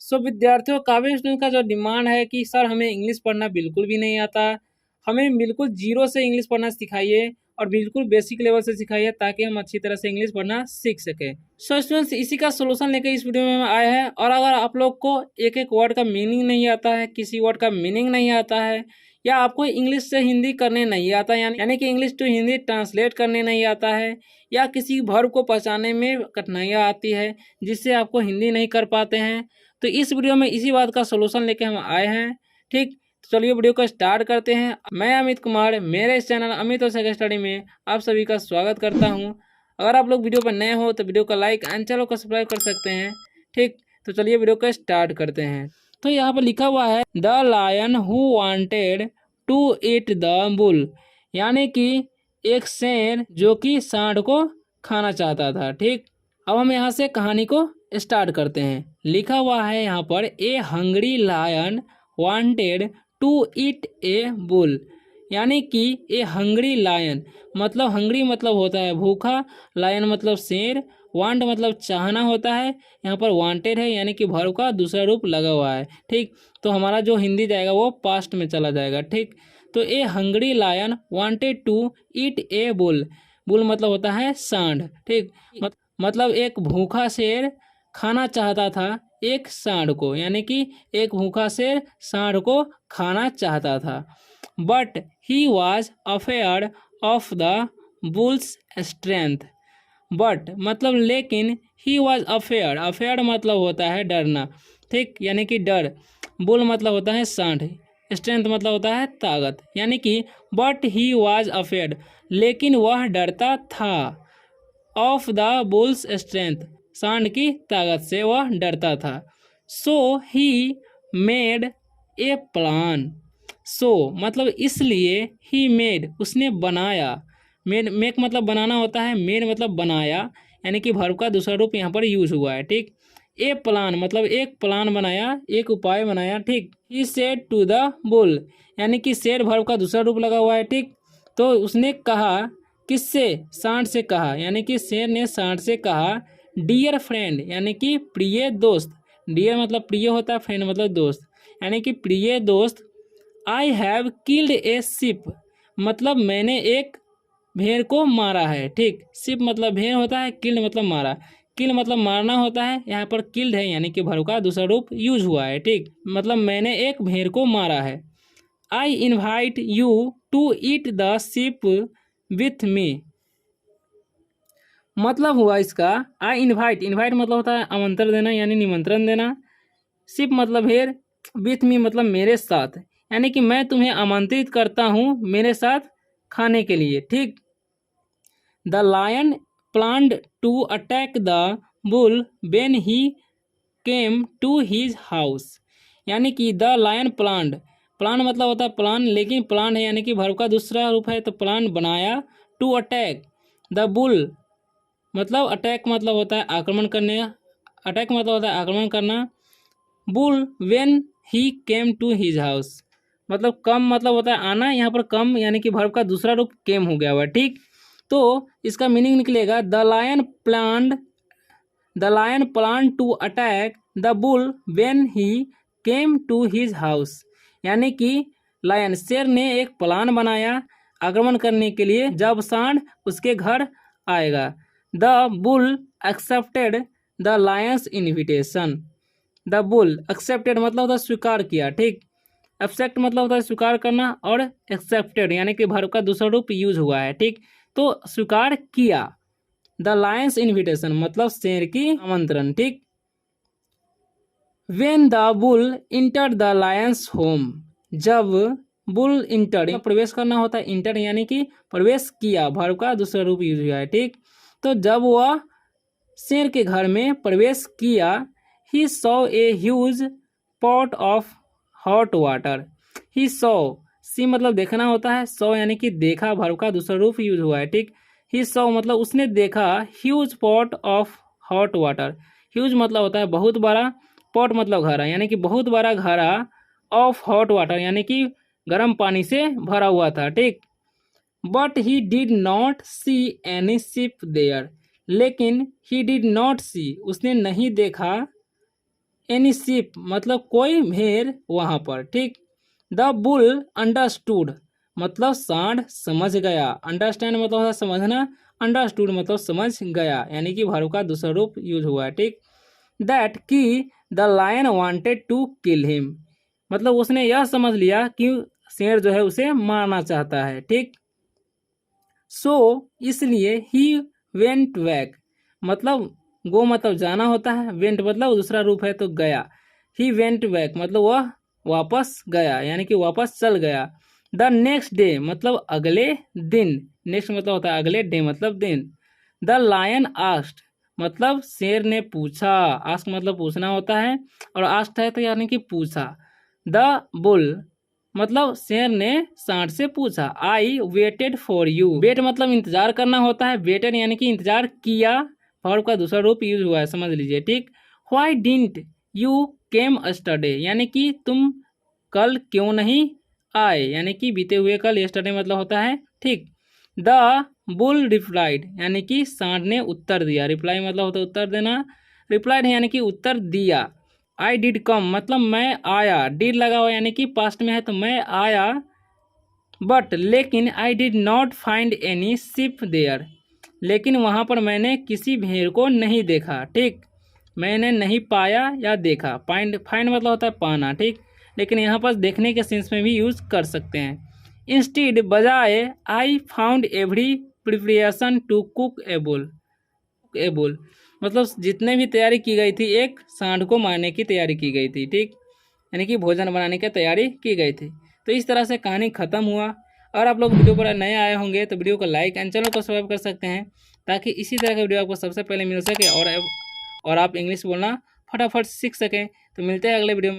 सो विद्यार्थियों, काफ़ी स्टूडेंट का जो डिमांड है कि सर हमें इंग्लिश पढ़ना बिल्कुल भी नहीं आता, हमें बिल्कुल जीरो से इंग्लिश पढ़ना सिखाइए और बिल्कुल बेसिक लेवल से सिखाइए ताकि हम अच्छी तरह से इंग्लिश पढ़ना सीख सकें। सो स्टूडेंट्स, इसी का सोल्यूशन लेकर इस वीडियो में आए हैं। और अगर आप लोग को एक एक वर्ड का मीनिंग नहीं आता है, किसी वर्ड का मीनिंग नहीं आता है, या आपको इंग्लिश से हिंदी करने नहीं आता, यानी कि इंग्लिश टू हिंदी ट्रांसलेट करने नहीं आता है, या किसी वर्ब को पहचानने में कठिनाइयाँ आती है जिससे आपको हिंदी नहीं कर पाते हैं, तो इस वीडियो में इसी बात का सोल्यूशन लेके हम आए हैं। ठीक, तो चलिए वीडियो को स्टार्ट करते हैं। मैं अमित कुमार, मेरे इस चैनल अमित और सेकंड स्टडी में आप सभी का स्वागत करता हूं। अगर आप लोग वीडियो पर नए हो तो वीडियो को लाइक एंड चैनल को सब्सक्राइब कर सकते हैं। ठीक, तो चलिए वीडियो को स्टार्ट करते हैं। तो यहाँ पर लिखा हुआ है the lion who wanted to eat the bull, यानी कि एक शेर जो कि सांड को खाना चाहता था। ठीक, अब हम यहाँ से कहानी को स्टार्ट करते हैं। लिखा हुआ है यहाँ पर a hungry lion wanted to eat a bull, यानी कि ए हंग्री लायन मतलब हंग्री मतलब होता है भूखा, लायन मतलब शेर, वांट मतलब चाहना होता है। यहाँ पर वांटेड है यानी कि वर्ब का दूसरा रूप लगा हुआ है। ठीक, तो हमारा जो हिंदी जाएगा वो पास्ट में चला जाएगा। ठीक, तो a hungry lion wanted to eat a bull, bull मतलब होता है सांड। ठीक, मतलब एक भूखा शेर खाना चाहता था एक सांड को, यानी कि एक भूखा शेर सांड को खाना चाहता था। But he was afraid of the bull's strength, but मतलब लेकिन, ही वॉज अफेयर्ड, अफेयर्ड मतलब होता है डरना। ठीक, यानी कि डर, बुल मतलब होता है सांड, स्ट्रेंथ मतलब होता है ताकत, यानी कि बट ही वॉज अफेयर्ड, लेकिन वह डरता था, ऑफ द बुल्स स्ट्रेंथ, सांड की ताकत से वह डरता था। सो ही मेड ए प्लान, सो मतलब इसलिए, ही मेड उसने बनाया, मेक मतलब बनाना होता है, मेड मतलब बनाया, यानी कि वर्ब का दूसरा रूप यहाँ पर यूज हुआ है। ठीक, ए प्लान मतलब एक प्लान बनाया, एक उपाय बनाया। ठीक, he said to the bull, यानी कि सेड वर्ब का दूसरा रूप लगा हुआ है। ठीक, तो उसने कहा, किससे, सांड से कहा, यानी कि शेर ने सांड से कहा, डियर फ्रेंड यानी कि प्रिय दोस्त, डियर मतलब प्रिय होता है, फ्रेंड मतलब दोस्त, यानी कि प्रिय दोस्त, I have killed A ship, मतलब मैंने एक भेड़ को मारा है। ठीक, शिप मतलब भेड़ होता है, किल्ड मतलब मारा, किल मतलब मारना होता है, यहाँ पर किल्ड है यानी कि वर्ब का दूसरा रूप यूज हुआ है। ठीक, मतलब मैंने एक भेड़ को मारा है। I invite you to eat the sheep with me, मतलब हुआ इसका आई इन्वाइट, इन्वाइट मतलब होता है आमंत्रण देना यानी निमंत्रण देना, शिप मतलब भेड़, विथ मी मतलब मेरे साथ, यानी कि मैं तुम्हें आमंत्रित करता हूँ मेरे साथ खाने के लिए। ठीक, the lion planned to attack the bull when he came to his house, यानी कि द लायन प्लान्ड, प्लान मतलब होता है प्लान, लेकिन प्लान है यानी कि वर्ब का दूसरा रूप है, तो प्लान बनाया, टू अटैक द बुल मतलब अटैक मतलब होता है आक्रमण करने, अटैक मतलब होता है आक्रमण करना, bull when he came to his house मतलब कम मतलब होता है आना, यहाँ पर कम यानी कि वर्ब का दूसरा रूप केम हो गया हुआ। ठीक, तो इसका मीनिंग निकलेगा the lion plan to attack the bull when he came to his house, यानी कि लायन शेर ने एक प्लान बनाया आक्रमण करने के लिए जब सांड उसके घर आएगा। The bull accepted the Lions invitation, the bull accepted मतलब होता है स्वीकार किया। ठीक, एक्सेप्ट मतलब होता है स्वीकार करना, और एक्सेप्टेड यानी कि वर्ब का दूसरा रूप यूज हुआ है। ठीक, तो स्वीकार किया, द लायंस इन्विटेशन मतलब शेर की आमंत्रण। ठीक, when the bull enter the Lions home, जब बुल इंटर प्रवेश करना होता है, इंटर यानी कि प्रवेश किया, वर्ब का दूसरा रूप यूज हुआ है। ठीक, तो जब वह शेर के घर में प्रवेश किया, he saw a huge pot of hot water, he saw, see मतलब देखना होता है, सॉ यानी कि देखा, वर्ब का दूसरा रूप यूज हुआ है। ठीक, ही सॉ मतलब उसने देखा, huge pot of hot water, huge मतलब होता है बहुत बड़ा, पॉट मतलब घड़ा यानी कि बहुत बड़ा घड़ा, ऑफ हॉट वाटर यानी कि गर्म पानी से भरा हुआ था। ठीक, but he did not see any sheep there, लेकिन ही डिड नॉट सी उसने नहीं देखा एनी शिप मतलब कोई भेड़ वहाँ पर, ठीक। द बुल अंडरस्टूड मतलब सांड समझ गया, अंडरस्टैंड मतलब होता है समझना, अंडरस्टूड मतलब समझ गया, यानी कि वर्ब का दूसरा रूप यूज हुआ है, ठीक। दैट कि the lion wanted to kill him मतलब उसने यह समझ लिया कि शेर जो है उसे मारना चाहता है, ठीक। सो इसलिए ही वेंट बैक मतलब गो मतलब जाना होता है, वेंट मतलब दूसरा रूप है तो गया, ही वेंट बैक मतलब वह वापस गया यानी कि वापस चल गया। द नेक्स्ट डे मतलब अगले दिन, नेक्स्ट मतलब होता है अगले, डे मतलब दिन। द लायन आस्क्ड मतलब शेर ने पूछा, आस्क मतलब पूछना होता है और आस्क्ड है तो यानी कि पूछा। द बुल मतलब शेर ने सांड से पूछा, I waited for you, wait मतलब इंतजार करना होता है, वेटेड यानी कि इंतजार किया, वर्ब का दूसरा रूप यूज हुआ है, समझ लीजिए, ठीक। Why didn't you came yesterday यानी कि तुम कल क्यों नहीं आए, यानी कि बीते हुए कल, यस्टरडे मतलब होता है, ठीक। द बुल रिप्लाइड यानी कि सांड ने उत्तर दिया, रिप्लाई मतलब होता है उत्तर देना, रिप्लाइड यानी कि उत्तर दिया। आई डिड कम मतलब मैं आया, डिड लगा हुआ यानी कि पास्ट में है तो मैं आया, बट लेकिन I did not find any sheep there लेकिन वहाँ पर मैंने किसी भेड़ को नहीं देखा, ठीक। मैंने नहीं पाया या देखा, फाइंड फाइंड मतलब होता है पाना, ठीक। लेकिन यहाँ पर देखने के सेंस में भी यूज कर सकते हैं। इंस्टीड बजाय I found every preparation to cook a bull मतलब जितने भी तैयारी की गई थी एक सांड को मारने की तैयारी की गई थी, ठीक, यानी कि भोजन बनाने की तैयारी की गई थी। तो इस तरह से कहानी खत्म हुआ। और आप लोग वीडियो पर नए आए होंगे तो वीडियो को लाइक एंड चैनल को सब्सक्राइब कर सकते हैं ताकि इसी तरह का वीडियो आपको सबसे पहले मिल सके और आप इंग्लिश बोलना फटाफट सीख सकें। तो मिलते हैं अगले वीडियो में।